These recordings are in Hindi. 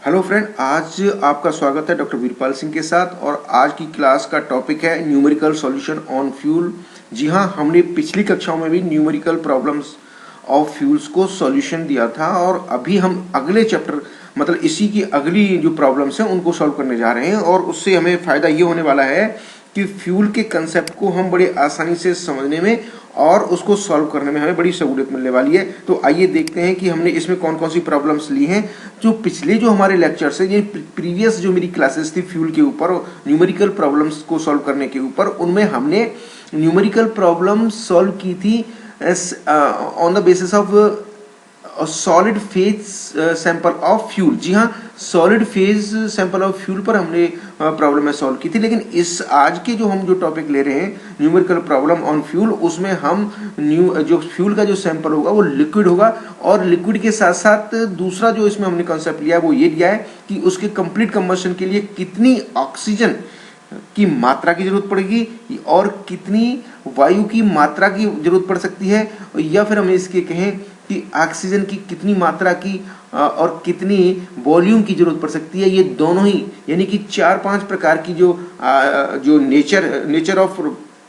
हेलो फ्रेंड, आज आपका स्वागत है डॉक्टर वीरपाल सिंह के साथ। और आज की क्लास का टॉपिक है न्यूमेरिकल सॉल्यूशन ऑन फ्यूल। जी हाँ, हमने पिछली कक्षाओं में भी न्यूमेरिकल प्रॉब्लम्स ऑफ फ्यूल्स को सॉल्यूशन दिया था और अभी हम अगले चैप्टर मतलब इसी की अगली जो प्रॉब्लम्स हैं उनको सॉल्व करने जा रहे हैं। और उससे हमें फ़ायदा ये होने वाला है कि फ्यूल के कंसेप्ट को हम बड़े आसानी से समझने में और उसको सॉल्व करने में हमें बड़ी सहूलियत मिलने वाली है। तो आइए देखते हैं कि हमने इसमें कौन कौन सी प्रॉब्लम्स ली हैं। जो पिछले जो हमारे लेक्चर्स हैं, ये प्रीवियस जो मेरी क्लासेस थी फ्यूल के ऊपर न्यूमेरिकल प्रॉब्लम्स को सॉल्व करने के ऊपर, उनमें हमने न्यूमेरिकल प्रॉब्लम सॉल्व की थी on the basis of solid phase sample of fuel. जी हाँ, solid phase sample of fuel पर हमने प्रॉब्लम में सॉल्व की थी। लेकिन इस आज के जो हम जो टॉपिक ले रहे हैं न्यूमेरिकल प्रॉब्लम ऑन फ्यूल, उसमें हम जो फ्यूल का जो सैंपल होगा वो लिक्विड होगा। और लिक्विड के साथ साथ दूसरा जो इसमें हमने कॉन्सेप्ट लिया है वो ये लिया है कि उसके कंप्लीट कंबशन के लिए कितनी ऑक्सीजन की मात्रा की जरूरत पड़ेगी और कितनी वायु की मात्रा की जरूरत पड़ सकती है, या फिर हम इसके कहें कि ऑक्सीजन की कितनी मात्रा की और कितनी वॉल्यूम की जरूरत पड़ सकती है। ये दोनों ही यानी कि 4-5 प्रकार की जो नेचर ऑफ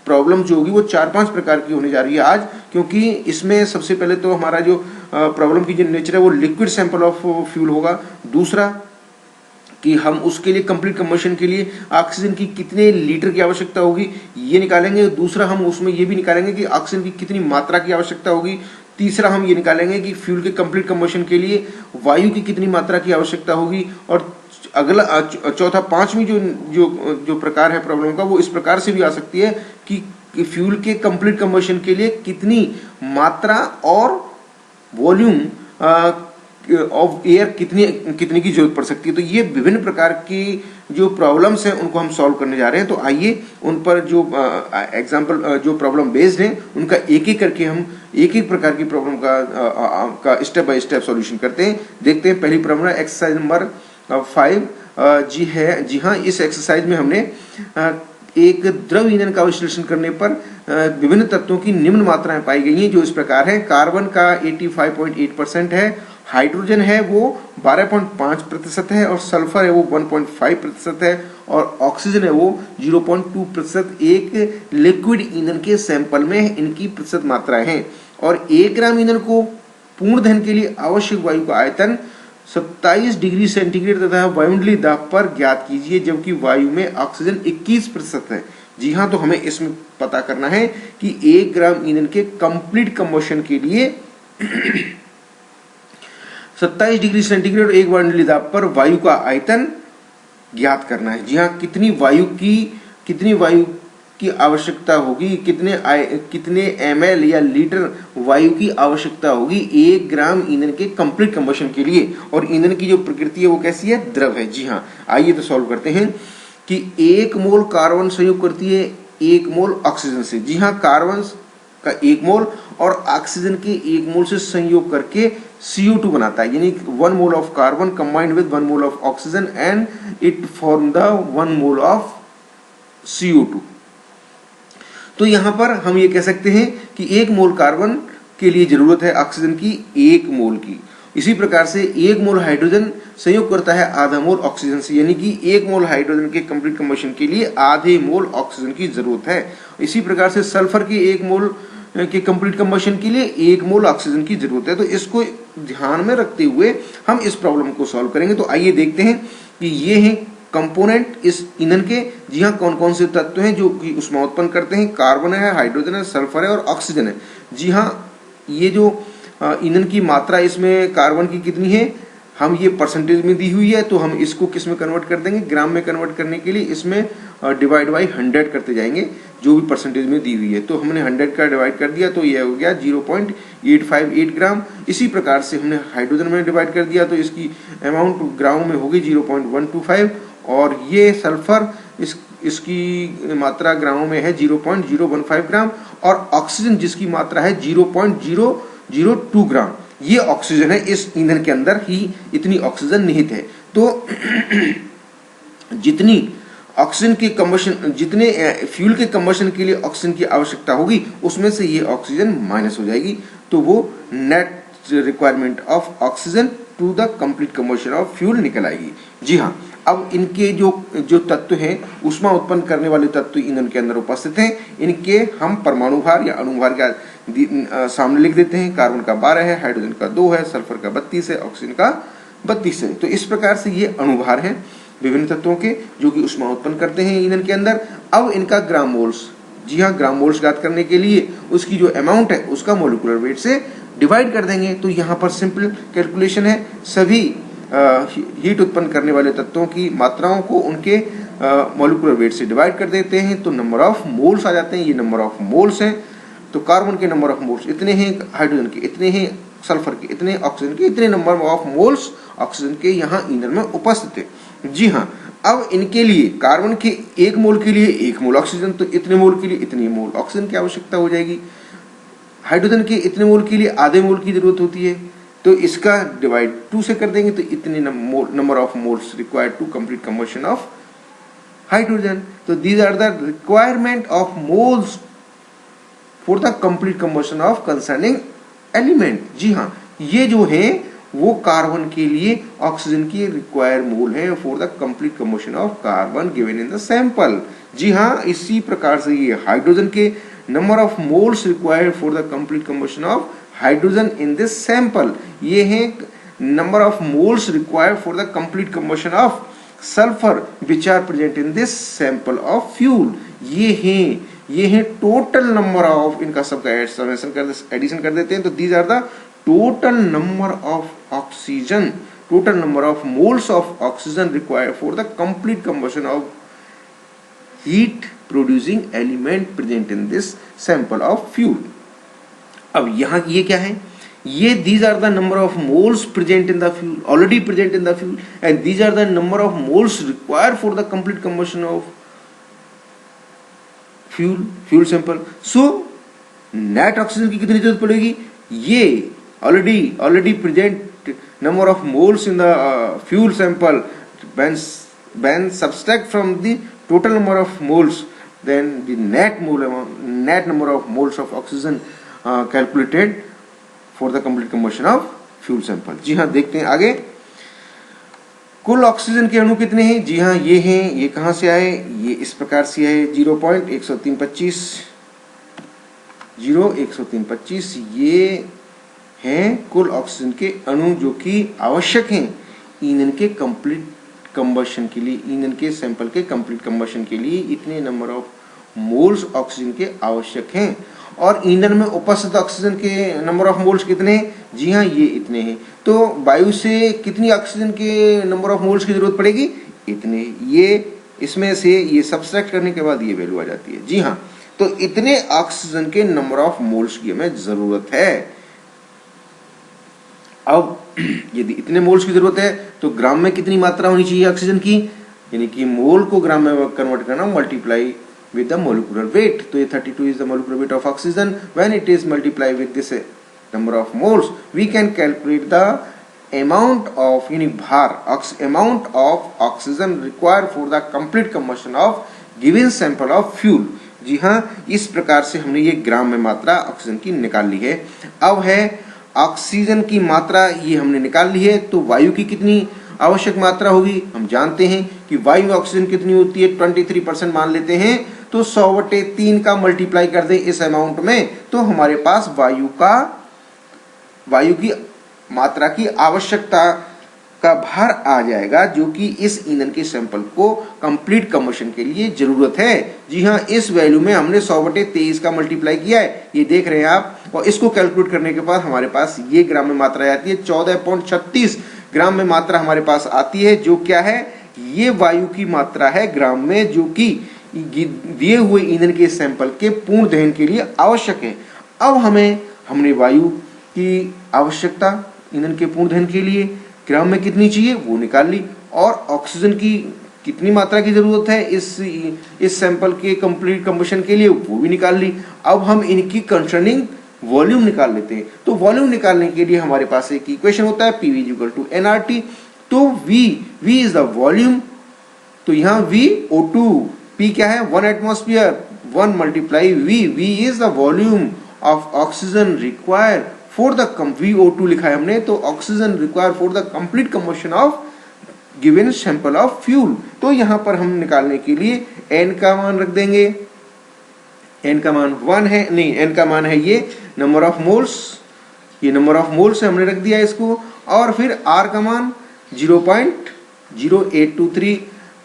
प्रॉब्लम जो होगी वो 4-5 प्रकार की होने जा रही है आज। क्योंकि इसमें सबसे पहले तो हमारा जो प्रॉब्लम की जो नेचर है वो लिक्विड सैंपल ऑफ फ्यूल होगा। दूसरा कि हम उसके लिए कंप्लीट कंबशन के लिए ऑक्सीजन की कितने लीटर की आवश्यकता होगी ये निकालेंगे। दूसरा हम उसमें ये भी निकालेंगे कि ऑक्सीजन की कितनी मात्रा की आवश्यकता होगी। तीसरा हम ये निकालेंगे कि फ्यूल के कंप्लीट कंबशन के लिए वायु की कितनी मात्रा की आवश्यकता होगी। और अगला चौथा पांचवी जो प्रकार है प्रॉब्लम का वो इस प्रकार से भी आ सकती है कि फ्यूल के कंप्लीट कंबशन के लिए कितनी मात्रा और वॉल्यूम ऑफ एयर कितनी की जरूरत पड़ सकती है। तो ये विभिन्न प्रकार की जो प्रॉब्लम्स हैं उनको हम सॉल्व करने जा रहे हैं। तो आइए उन पर जो एग्जांपल जो प्रॉब्लम बेस्ड हैं उनका एक एक करके हम एक एक प्रकार की प्रॉब्लम का स्टेप बाय स्टेप सॉल्यूशन करते हैं। देखते हैं पहली प्रॉब्लम है एक्सरसाइज नंबर 5। जी हाँ, इस एक्सरसाइज में हमने एक द्रव ईंधन का विश्लेषण करने पर विभिन्न तत्वों की निम्न मात्राएं पाई गई हैं जो इस प्रकार है। कार्बन का 85.8% है, हाइड्रोजन है वो 12.5% है और सल्फर है वो 1.5% है और ऑक्सीजन है वो 0.2%। एक लिक्विड ईंधन के सैंपल में इनकी प्रतिशत मात्राएं हैं। और 1 ग्राम ईंधन को पूर्ण दहन के लिए आवश्यक वायु का आयतन 27 डिग्री सेंटीग्रेड तथा वायुमंडलीय दाब पर ज्ञात कीजिए, जबकि वायु में ऑक्सीजन 21% है। जी हाँ, तो हमें इसमें पता करना है कि 1 ग्राम ईंधन के कंप्लीट कंबशन के लिए 27 डिग्री सेंटीग्रेड और 1 वायुमंडलीय दाब पर वायु का आयतन ज्ञात करना है। जी हाँ, कितनी वायु की आवश्यकता होगी, कितने ml या लीटर वायु की आवश्यकता होगी 1 ग्राम ईंधन के कंप्लीट कंबशन के लिए। और ईंधन की जो प्रकृति है वो कैसी है, द्रव है। जी हाँ, आइए तो सॉल्व करते हैं कि 1 मोल कार्बन संयोग करती है 1 मोल ऑक्सीजन से। जी हाँ, कार्बन का 1 मोल और ऑक्सीजन के 1 मोल से संयोग करके CO2 बनाता है, यानी 1 mole of carbon combined with 1 mole of oxygen and it form the 1 mole of CO2। तो यहां पर हम ये कह सकते हैं कि 1 मोल कार्बन के लिए जरूरत है ऑक्सीजन की 1 मोल की। इसी प्रकार से 1 मोल हाइड्रोजन संयोग करता है आधा मोल ऑक्सीजन से, यानी कि 1 मोल हाइड्रोजन के कंप्लीट कंबशन के लिए आधे मोल ऑक्सीजन की जरूरत है। इसी प्रकार से सल्फर के 1 मोल के कंप्लीट कंबशन के लिए 1 मोल ऑक्सीजन की जरूरत है। तो इसको ध्यान में रखते हुए हम इस प्रॉब्लम को सॉल्व करेंगे। तो आइए देखते हैं कि ये हैं कंपोनेंट इस ईंधन के। जी हाँ, कौन कौन से तत्व हैं जो कि ऊष्मा उत्पन्न करते हैं। कार्बन है, हाइड्रोजन है, सल्फर है और ऑक्सीजन है। जी हाँ, ये जो ईंधन की मात्रा इसमें कार्बन की कितनी है, हम ये परसेंटेज में दी हुई है, तो हम इसको किस में कन्वर्ट कर देंगे, ग्राम में कन्वर्ट करने के लिए इसमें डिवाइड बाई 100 करते जाएंगे जो भी परसेंटेज में दी हुई है। तो हमने 100 का डिवाइड कर दिया तो ये हो गया 0.858 ग्राम। इसी प्रकार से हमने हाइड्रोजन में डिवाइड कर दिया तो इसकी अमाउंट ग्राम में होगी 0.125 और ये सल्फर इसकी मात्रा ग्रामों में है 0.015 ग्राम और ऑक्सीजन जिसकी मात्रा है 0.002 ग्राम। ये ऑक्सीजन है, इस ईंधन के अंदर ही इतनी ऑक्सीजन निहित है। तो जितनी ऑक्सीजन की कंबशन, जितने फ्यूल के कंबशन के लिए ऑक्सीजन की आवश्यकता होगी उसमें से ये ऑक्सीजन माइनस हो जाएगी, तो वो net requirement of oxygen to the complete combustion of fuel निकल आएगी। जी हाँ, अब इनके जो तत्व हैं, ऊष्मा उत्पन्न करने वाले तत्व ईंधन के अंदर उपस्थित हैं। इनके हम परमाणु भार या अणु भार का सामने लिख देते हैं। कार्बन का 12 है, हाइड्रोजन का 2 है, सल्फर का 32 है, ऑक्सीजन का 32 है। तो इस प्रकार से ये अणु भार हैं विभिन्न तत्वों के जो कि ऊष्मा उत्पन्न करते हैं ईंधन के अंदर। अब इनका ग्राम मोल्स, जी हाँ, ग्राम मोल्स ज्ञात करने के लिए उसकी जो अमाउंट है उसका मोलिकुलर वेट से डिवाइड कर देंगे। तो यहाँ पर सिंपल कैलकुलेशन है, सभी हीट उत्पन्न करने वाले तत्वों की मात्राओं को उनके मोलिकुलर वेट से डिवाइड कर देते हैं तो नंबर ऑफ मोल्स आ जाते हैं। ये नंबर ऑफ मोल्स हैं। तो कार्बन के नंबर ऑफ मोल्स इतने हैं, हाइड्रोजन के इतने हैं, सल्फर के इतने, ऑक्सीजन के इतने नंबर ऑफ मोल्स ऑक्सीजन के यहाँ ईंधन में उपस्थित है। जी हाँ, अब इनके लिए कार्बन के 1 मोल के लिए 1 मोल ऑक्सीजन, तो इतने मोल के लिए इतनी मोल ऑक्सीजन की आवश्यकता हो जाएगी। हाइड्रोजन के इतने मोल के लिए आधे मोल की जरूरत होती है, तो इसका डिवाइड 2 से कर देंगे तो इतने number of moles required to complete combustion of hydrogen. तो these are the requirement of moles for the complete combustion of concerning element. जी हाँ, ये जो है वो कार्बन के लिए ऑक्सीजन की रिक्वायर्ड मोल है for the complete combustion of carbon given in the sample. जी हाँ, इसी प्रकार से ये हाइड्रोजन के number of moles required for the complete combustion of hydrogen in this sample, ये है number of moles required for the complete combustion of sulphur which are present in this sample of fuel. ये है टोटल नंबर ऑफ, इनका सबका एडिशन कर देते हैं। तो these are the total number of oxygen, total number of moles of oxygen required for the complete combustion of heat producing element present in this sample of fuel. अब यहाँ ये क्या है, ये these are the number of moles present in the fuel, already present in the fuel, and these are the number of moles required for the complete combustion of fuel sample. So net oxygen की कितनी जरूरत पड़ेगी, ये already present number of moles in the fuel sample when subtract from the total number of moles, then the net number of moles of oxygen calculated for the complete combustion of fuel sample. जी हाँ, देखते हैं आगे कुल ऑक्सीजन के अणु कितने हैं। जी हाँ, ये हैं, ये कहाँ से आए, ये इस प्रकार से आए 0.10325 ये हैं कुल ऑक्सीजन के अणु जो कि आवश्यक हैं ईंधन के कंप्लीट कंबशन के लिए, ईंधन के सैंपल के कंप्लीट कंबशन के लिए इतने नंबर ऑफ मोल्स ऑक्सीजन के आवश्यक हैं। और ईंधन में उपस्थित ऑक्सीजन के नंबर ऑफ मोल्स कितने हैं, जी हाँ, ये इतने हैं। तो वायु से कितनी ऑक्सीजन के नंबर ऑफ मोल्स की जरूरत पड़ेगी, इतने। ये इसमें से ये सब्सट्रैक्ट करने के बाद ये वैल्यू आ जाती है। जी हाँ, तो इतने ऑक्सीजन के नंबर ऑफ मोल्स की हमें जरूरत है। अब यदि इतने मोल्स की जरूरत है तो ग्राम में कितनी मात्रा होनी चाहिए ऑक्सीजन की, यानी कि मोल को ग्राम में कन्वर्ट करना, multiply with the molecular weight. तो ये 32 is the molecular weight of oxygen. When it is multiply with this number of moles we can calculate the amount of, यानी भार, amount of oxygen required for the complete combustion of given sample of fuel. जी हाँ, इस प्रकार से हमने ये ग्राम में मात्रा ऑक्सीजन की निकाल ली है। अब है ऑक्सीजन की मात्रा, ये हमने निकाल ली है। तो वायु की कितनी आवश्यक मात्रा होगी, हम जानते हैं कि वायु में ऑक्सीजन कितनी होती है, 23% मान लेते हैं। तो 100/3 का मल्टीप्लाई कर दें इस अमाउंट में, तो हमारे पास वायु की मात्रा की आवश्यकता का भार आ जाएगा जो कि इस ईंधन के सैंपल को कंप्लीट कंबशन के लिए जरूरत है। जी हाँ, इस वैल्यू में हमने 100/23 का मल्टीप्लाई किया है, ये देख रहे हैं आप। और इसको कैलकुलेट करने के बाद हमारे पास ये ग्राम में मात्रा आती है, 14.36 ग्राम में मात्रा हमारे पास आती है, जो क्या है, ये वायु की मात्रा है ग्राम में, जो कि दिए हुए ईंधन के सैंपल के पूर्ण दहन के लिए आवश्यक है। अब हमने वायु की आवश्यकता ईंधन के पूर्ण दहन के लिए ग्राम में कितनी चाहिए वो निकाल ली, और ऑक्सीजन की कितनी मात्रा की जरूरत है इस सैंपल के कंप्लीट कंबशन के लिए वो भी निकाल ली। अब हम इनकी कंसर्निंग वॉल्यूम निकाल लेते हैं। तो वॉल्यूम निकालने के लिए हमारे पास एक इक्वेशन होता है, PV = nRT। तो V इज द वॉल्यूम, तो यहाँ V O2, P क्या है, 1 atmosphere, 1 × V is the volume of oxygen required for the VO2 लिखा है हमने, तो oxygen require for the complete combustion of given sample of fuel. तो यहां पर हम निकालने के लिए n का मान रख देंगे, n का मान 1 है, नहीं n का मान है ये नंबर ऑफ मोल्स, ये नंबर ऑफ मोल्स हमने रख दिया इसको, और फिर r का मान 0.0823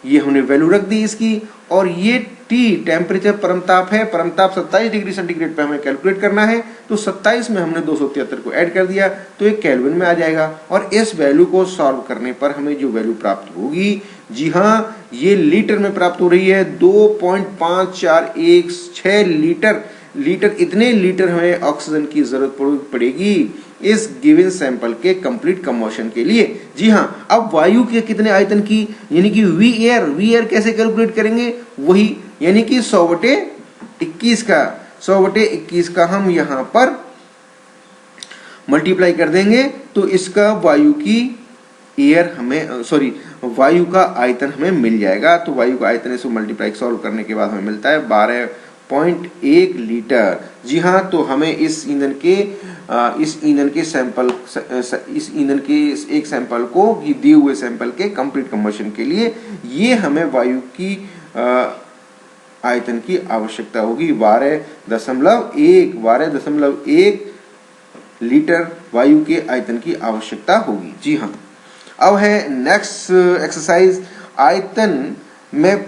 ये हमने वैल्यू रख दी इसकी, और ये T टेम्परेचर परमताप है, परमताप 27 डिग्री सेंटीग्रेड पे हमें कैलकुलेट करना है, तो 27 में हमने 273 को ऐड कर दिया तो ये केल्विन में आ जाएगा, और इस वैल्यू को सॉल्व करने पर हमें जो वैल्यू प्राप्त होगी, जी हाँ ये लीटर में प्राप्त हो रही है 2.5416 लीटर। इतने लीटर हमें ऑक्सीजन की जरूरत पड़ेगी इस गिवन सैंपल के कंप्लीट कंबशन के लिए। जी हाँ, अब वायु के कितने आयतन की, यानी कि वी एयर कैसे कैलकुलेट करेंगे, वही यानी कि 100/21 का हम यहाँ पर मल्टीप्लाई कर देंगे, तो इसका वायु की एयर हमें वायु का आयतन हमें मिल जाएगा। तो वायु का आयतन इसको मल्टीप्लाई सॉल्व करने के बाद हमें मिलता है 12.1 लीटर। जी हाँ, तो हमें इस ईंधन के एक सैंपल को दिए हुए सैंपल के कंप्लीट कंबशन के लिए ये हमें वायु की आयतन की आवश्यकता होगी 12.1 लीटर वायु के आयतन की आवश्यकता होगी। जी हाँ, अब है नेक्स्ट एक्सरसाइज, आयतन में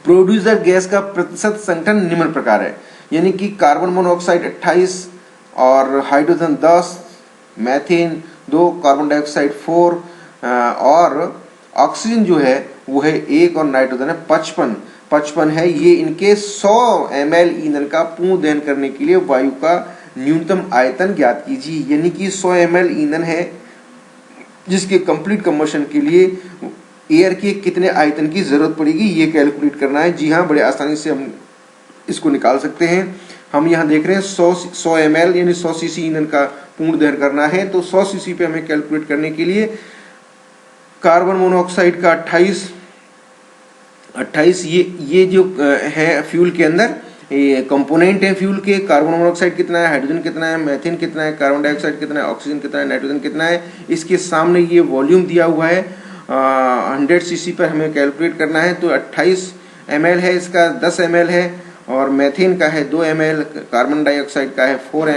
प्रोड्यूसर गैस का प्रतिशत संगठन निम्न प्रकार है, यानी कि कार्बन मोनोऑक्साइड 28 और हाइड्रोजन 10, मैथेन 2, कार्बन डाइऑक्साइड 4 और ऑक्सीजन जो है वो है 1 और नाइट्रोजन है 55 है। ये इनके 100 ml ईंधन का पूर्ण दहन करने के लिए वायु का न्यूनतम आयतन ज्ञात कीजिए, यानी कि 100 ml ईंधन है जिसके कंप्लीट कंबशन के लिए एयर के कितने आयतन की जरूरत पड़ेगी ये कैलकुलेट करना है। जी हाँ, बड़े आसानी से हम इसको निकाल सकते हैं। हम यहाँ देख रहे हैं 100 ml यानी 100 cc ईंधन का पूर्ण दहन करना है, तो 100 cc पे हमें कैलकुलेट करने के लिए कार्बन मोनोऑक्साइड का 28 ये जो है फ्यूल के अंदर ये कंपोनेंट है फ्यूल के, कार्बन मोनोऑक्साइड कितना है, हाइड्रोजन कितना है, मैथेन कितना है, कार्बन डाइऑक्साइड कितना है, ऑक्सीजन कितना है, नाइट्रोजन कितना है, इसके सामने ये वॉल्यूम दिया हुआ है 100 cc पर हमें कैलकुलेट करना है। तो 28 ml है, इसका 10 ml है, और मैथेन का है 2 ml, कार्बन डाइऑक्साइड का है 4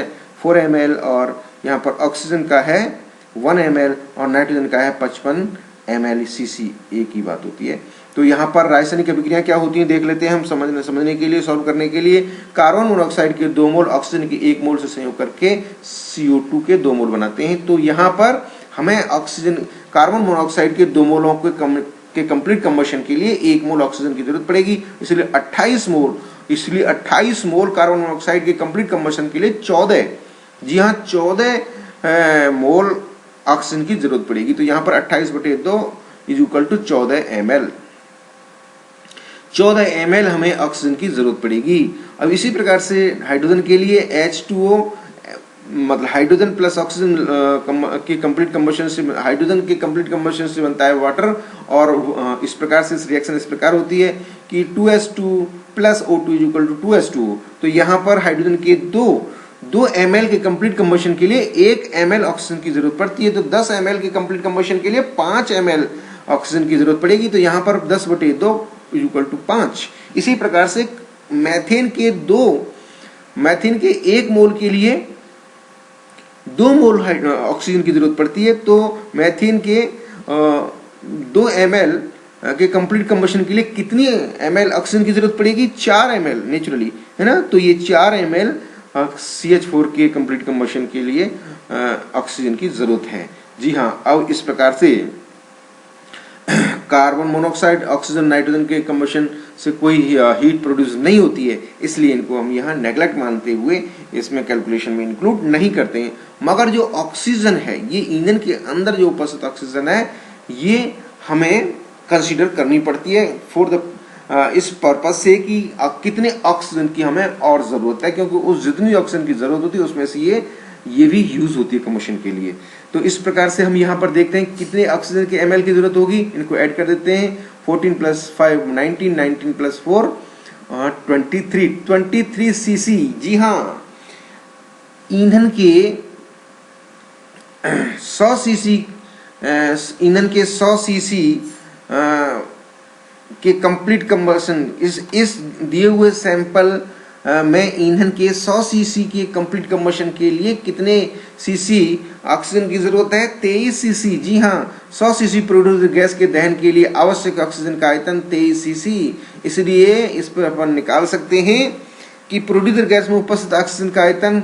ml, और यहाँ पर ऑक्सीजन का है 1 ml और नाइट्रोजन का है 55 ml cc, एक ही बात होती है। तो यहाँ पर रासायनिक अभिक्रियाएं क्या होती हैं देख लेते हैं हम समझने के लिए, सॉल्व करने के लिए। कार्बन मोनोऑक्साइड के 2 मोल ऑक्सीजन के 1 मोल से संयोग करके CO2 के 2 मोल बनाते हैं। तो यहाँ पर हमें कार्बन मोनोऑक्साइड के 2 मोलों के कंप्लीट कंबशन के लिए 1 मोल ऑक्सीजन की जरूरत पड़ेगी, इसलिए 28 मोल कार्बन मोनोऑक्साइड के कंप्लीट कंबशन के लिए 14 मोल ऑक्सीजन की जरूरत पड़ेगी। तो यहाँ पर 28/2 = 14 ml। 14 ml हमें ऑक्सीजन की जरूरत पड़ेगी। अब इसी प्रकार से हाइड्रोजन के लिए H2O मतलब हाइड्रोजन प्लस ऑक्सीजन के कंप्लीट कंबशन से, हाइड्रोजन के कंप्लीट कंबशन से बनता है वाटर, और इस प्रकार से रिएक्शन इस प्रकार होती है कि 2H2 प्लस O2 = 2H2O। तो यहाँ पर हाइड्रोजन के 2 ml के कंप्लीट कंबशन के लिए 1 ml ऑक्सीजन की जरूरत पड़ती है। तो 10 ml के कंप्लीट कंबशन के लिए 5 ml ऑक्सीजन की जरूरत पड़ेगी। तो यहाँ पर 10/2 = 5। इसी प्रकार से मैथेन के 1 मोल के लिए 2 मोल ऑक्सीजन की जरूरत पड़ती है। तो मैथेन के 2 ml के कंप्लीट कंबशन के लिए कितनी ml ऑक्सीजन की जरूरत पड़ेगी? 4 ml नेचुरली, है ना। तो ये 4 ml CH4 के कंप्लीट कंबशन के लिए ऑक्सीजन की जरूरत है। जी हाँ, अब इस प्रकार से कार्बन मोनोऑक्साइड, ऑक्सीजन, नाइट्रोजन के कंबशन से कोई हीट प्रोड्यूस नहीं होती है, इसलिए इनको हम यहाँ नेग्लेक्ट मानते हुए इसमें कैलकुलेशन में इंक्लूड नहीं करते हैं। मगर जो ऑक्सीजन है, ये ईंधन के अंदर जो उपस्थित ऑक्सीजन है, ये हमें कंसीडर करनी पड़ती है फॉर द इस पर्पज से कि कितने ऑक्सीजन की हमें और जरूरत है, क्योंकि उस जितनी ऑक्सीजन की जरूरत होती है उसमें से ये भी यूज होती है कंबशन के लिए। तो इस प्रकार से हम यहाँ पर देखते हैं कितने ऑक्सीजन के ml की जरूरत होगी, इनको ऐड कर देते हैं। 14 + 5 19, 19 + 4 23 cc। जी हाँ, ईंधन के 100 सीसी ईंधन के 100 सीसी के कंप्लीट कंबशन, इस दिए हुए सैंपल में ईंधन के 100 सीसी के कंप्लीट कंबशन के लिए कितने सीसी ऑक्सीजन की जरूरत है? 23 सीसी। जी हाँ, 100 सीसी प्रोड्यूस्ड गैस के दहन के लिए आवश्यक ऑक्सीजन का आयतन 23 सीसी। इसलिए इस पर अपन निकाल सकते हैं कि प्रोड्यूसर गैस में उपस्थित ऑक्सीजन का आयतन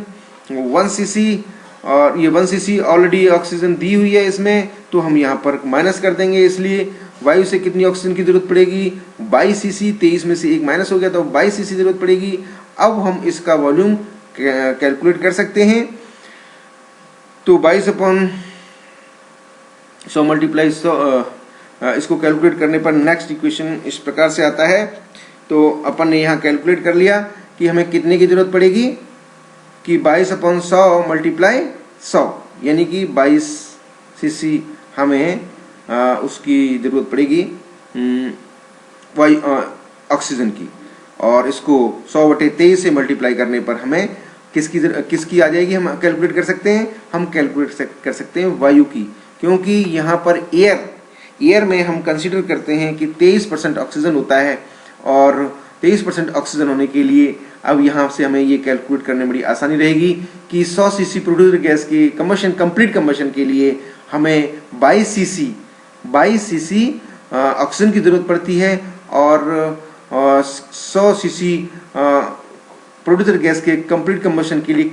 1 सीसी, और ये 1 सीसी ऑलरेडी ऑक्सीजन दी हुई है इसमें, तो हम यहाँ पर माइनस कर देंगे। इसलिए वायु से कितनी ऑक्सीजन की जरूरत पड़ेगी? 22 सीसी। 23 में से एक माइनस हो गया तो 22 सीसी जरूरत पड़ेगी। अब हम इसका वॉल्यूम कैलकुलेट कर सकते हैं। तो 22/100 मल्टीप्लाई 100, इसको कैलकुलेट करने पर नेक्स्ट इक्वेशन इस प्रकार से आता है। तो अपन ने यहाँ कैलकुलेट कर लिया कि हमें कितने की जरूरत पड़ेगी कि 22/100 मल्टीप्लाई 100, यानी कि 22 सीसी हमें उसकी जरूरत पड़ेगी ऑक्सीजन की, और इसको 100/23 से मल्टीप्लाई करने पर हमें किसकी आ जाएगी? हम कैलकुलेट कर सकते हैं, हम कैलकुलेट कर सकते हैं वायु की, क्योंकि यहाँ पर एयर में हम कंसीडर करते हैं कि 23% ऑक्सीजन होता है, और 23% ऑक्सीजन होने के लिए अब यहाँ से हमें ये कैलकुलेट करने में बड़ी आसानी रहेगी कि 100 सीसी प्रोड्यूसर गैस की कंप्लीट कंबशन के लिए हमें 22 सीसी ऑक्सीजन की जरूरत पड़ती है, और 100 सीसी प्रोड्यूसर गैस के कंप्लीट कंबशन के लिए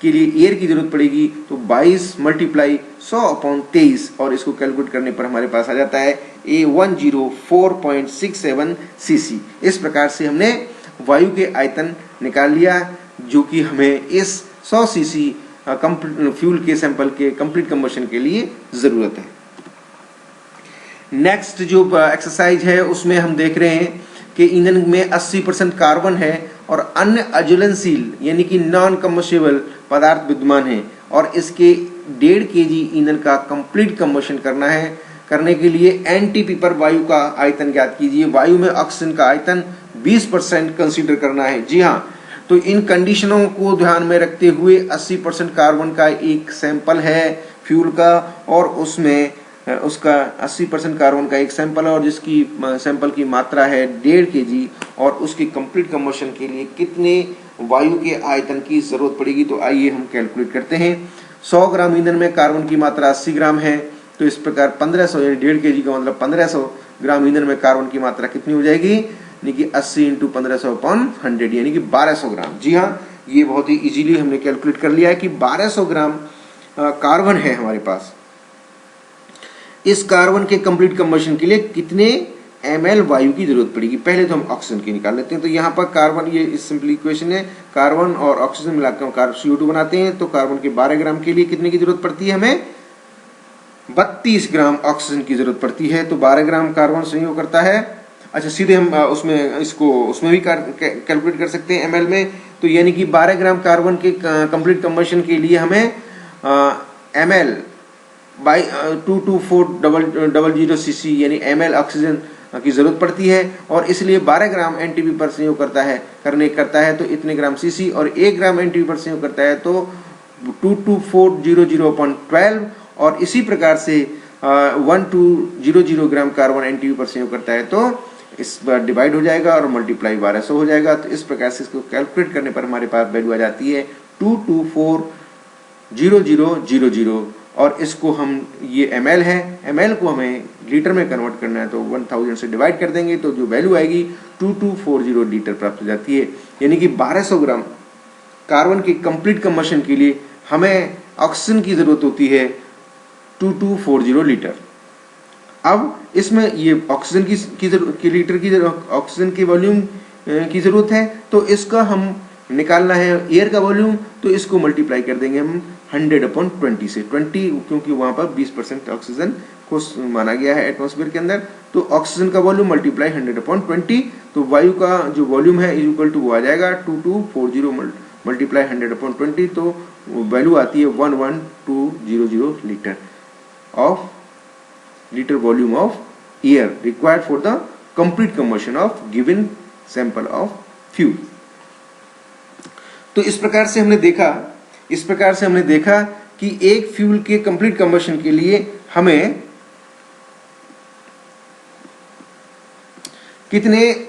एयर की जरूरत पड़ेगी। तो 22 मल्टीप्लाई 100/23, और इसको कैलकुलेट करने पर हमारे पास आ जाता है 104.67 सीसी। इस प्रकार से हमने वायु के आयतन निकाल लिया, जो कि हमें इस 100 सीसी फ्यूल के सैंपल के कंप्लीट कंबशन के लिए जरूरत है। नेक्स्ट जो एक्सरसाइज है उसमें हम देख रहे हैं कि ईंधन में 80% कार्बन है और अन्य अज्वलनशील यानी कि नॉन कम्बस्टिबल पदार्थ विद्यमान है, और इसके 1.5 kg ईंधन का कंप्लीट कंबशन करना है। करने के लिए एनटीपी पर वायु का आयतन ज्ञात कीजिए। वायु में ऑक्सीजन का आयतन 20% कंसीडर करना है। जी हाँ, तो इन कंडीशनों को ध्यान में रखते हुए 80% कार्बन का एक सैंपल है फ्यूल का, और उसमें उसका 80% कार्बन का एक सैंपल है, और जिसकी सैंपल की मात्रा है 1.5 kg, और उसकी कंप्लीट कंबशन के लिए कितने वायु के आयतन की जरूरत पड़ेगी? तो आइए हम कैलकुलेट करते हैं। 100 ग्राम ईंधन में कार्बन की मात्रा 80 ग्राम है, तो इस प्रकार 1500 यानी 1.5 kg का मतलब 1500 ग्राम ईंधन में कार्बन की मात्रा कितनी हो जाएगी? यानी कि 80 × 1500/100 यानी कि 1200 ग्राम। जी हाँ, ये बहुत ही इजीली हमने कैलकुलेट कर लिया है कि 1200 ग्राम कार्बन है हमारे पास। इस कार्बन के कंप्लीट कंबशन के लिए कितने ml वायु की जरूरत पड़ेगी? पहले तो हम ऑक्सीजन की निकाल लेते हैं। तो यहाँ पर कार्बन, ये सिंपल इक्वेशन है, कार्बन और ऑक्सीजन मिलाकर CO2 बनाते हैं। तो कार्बन के 12 ग्राम के लिए कितने की जरूरत पड़ती है? हमें 32 ग्राम ऑक्सीजन की जरूरत पड़ती है। तो 12 ग्राम कार्बन संयोग करता है, अच्छा सीधे हम उसमें भी कैलकुलेट कर सकते हैं ml में। तो यानी कि 12 ग्राम कार्बन के कंप्लीट कंबशन के लिए हमें ml बाई 22400 सीसी यानी ml ऑक्सीजन की जरूरत पड़ती है, और इसलिए 12 ग्राम एनटीपी पर संयोग करता है तो इतने ग्राम सीसी, और 1 ग्राम एनटीपी पर संयोग करता है तो 22400/12, और इसी प्रकार से 1200 ग्राम कार्बन एनटीपी पर संयोग करता है तो इस बार डिवाइड हो जाएगा और मल्टीप्लाई 1200 हो जाएगा। तो इस प्रकार से इसको कैलकुलेट करने पर हमारे पास वैल्यू आ जाती है 2240000, और इसको हम, ये ml है, ml को हमें लीटर में कन्वर्ट करना है तो 1000 से डिवाइड कर देंगे तो जो वैल्यू आएगी 2240 लीटर प्राप्त हो जाती है। यानी कि 1200 ग्राम कार्बन की कंप्लीट कंबशन के लिए हमें ऑक्सीजन की जरूरत होती है 2240 लीटर। अब इसमें ये ऑक्सीजन की लीटर की ऑक्सीजन की वॉल्यूम की जरूरत है, तो इसका हम निकालना है एयर का वॉल्यूम, तो इसको मल्टीप्लाई कर देंगे हम 100/20 से। 20 क्योंकि वहां पर 20% ऑक्सीजन को माना गया है एटमॉस्फेयर के अंदर, तो ऑक्सीजन का वॉल्यूम मल्टीप्लाई 100/20, तो वायु का जो वॉल्यूम है इक्वल टू वो आ जाएगा 2240 मल्टीप्लाई 100/20, तो वैल्यू आती है 11200 litre volume of air required for the complete combustion of given sample of fuel. तो इस प्रकार से हमने देखा इस प्रकार से हमने देखा कि एक फ्यूल के कंप्लीट कंबशन के लिए हमें कितने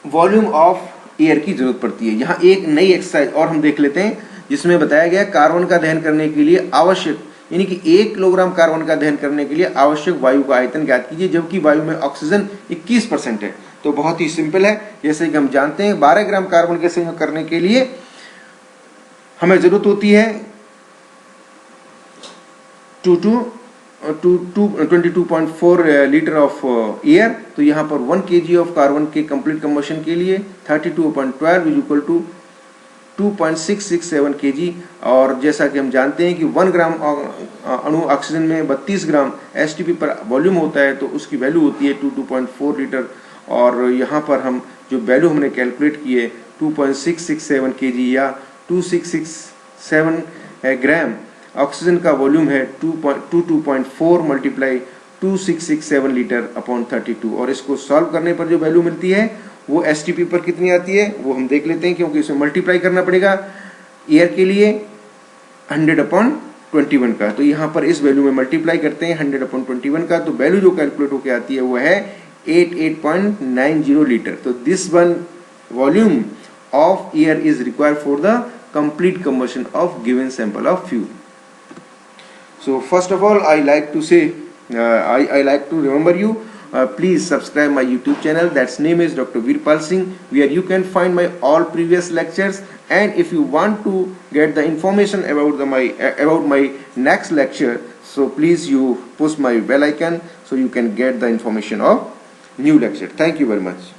वॉल्यूम ऑफ एयर की जरूरत पड़ती है। यहाँ एक नई एक्सरसाइज और हम देख लेते हैं जिसमें बताया गया कार्बन का दहन करने के लिए आवश्यक, यानी कि 1 किलोग्राम कार्बन का दहन करने के लिए आवश्यक वायु का आयतन ज्ञात कीजिए, जबकि वायु में ऑक्सीजन 21% है। तो बहुत ही सिंपल है, जैसे कि हम जानते हैं 12 ग्राम कार्बन के संयोग करने के लिए हमें जरूरत होती है 22.4 लीटर ऑफ एयर। तो यहाँ पर 1 kg ऑफ कार्बन के कंप्लीट कंबशन के लिए 32.12 इज इक्वल टू 2.667 kg। और जैसा कि हम जानते हैं कि 1 ग्राम अणु ऑक्सीजन में 32 ग्राम एसटीपी पर वॉल्यूम होता है, तो उसकी वैल्यू होती है 2.4 लीटर। और यहाँ पर हम जो वैल्यू हमने कैलकुलेट की है 2.667 kg या 2667 ग्राम ऑक्सीजन का वॉल्यूम है 22.4 मल्टीप्लाई 2667 लीटर अपॉन 32। और इसको सॉल्व करने पर जो वैल्यू मिलती है वो एसटीपी पर कितनी आती है वो हम देख लेते हैं, क्योंकि इसे मल्टीप्लाई करना पड़ेगा एयर के लिए 100/21 का। तो यहाँ पर इस वैल्यू में मल्टीप्लाई करते हैं 100/21 का, तो वैल्यू जो कैलकुलेट होकर आती है वो है 88.90 लीटर। तो this one volume of air is required for the complete combustion of given sample of fuel. So first of all, I like to say, I like to remember you. Please subscribe my YouTube channel. That's name is Dr. Virpal Singh, where you can find my all previous lectures. And if you want to get the information about my next lecture, so please you push my bell icon so you can get the information of new lecture. Thank you very much.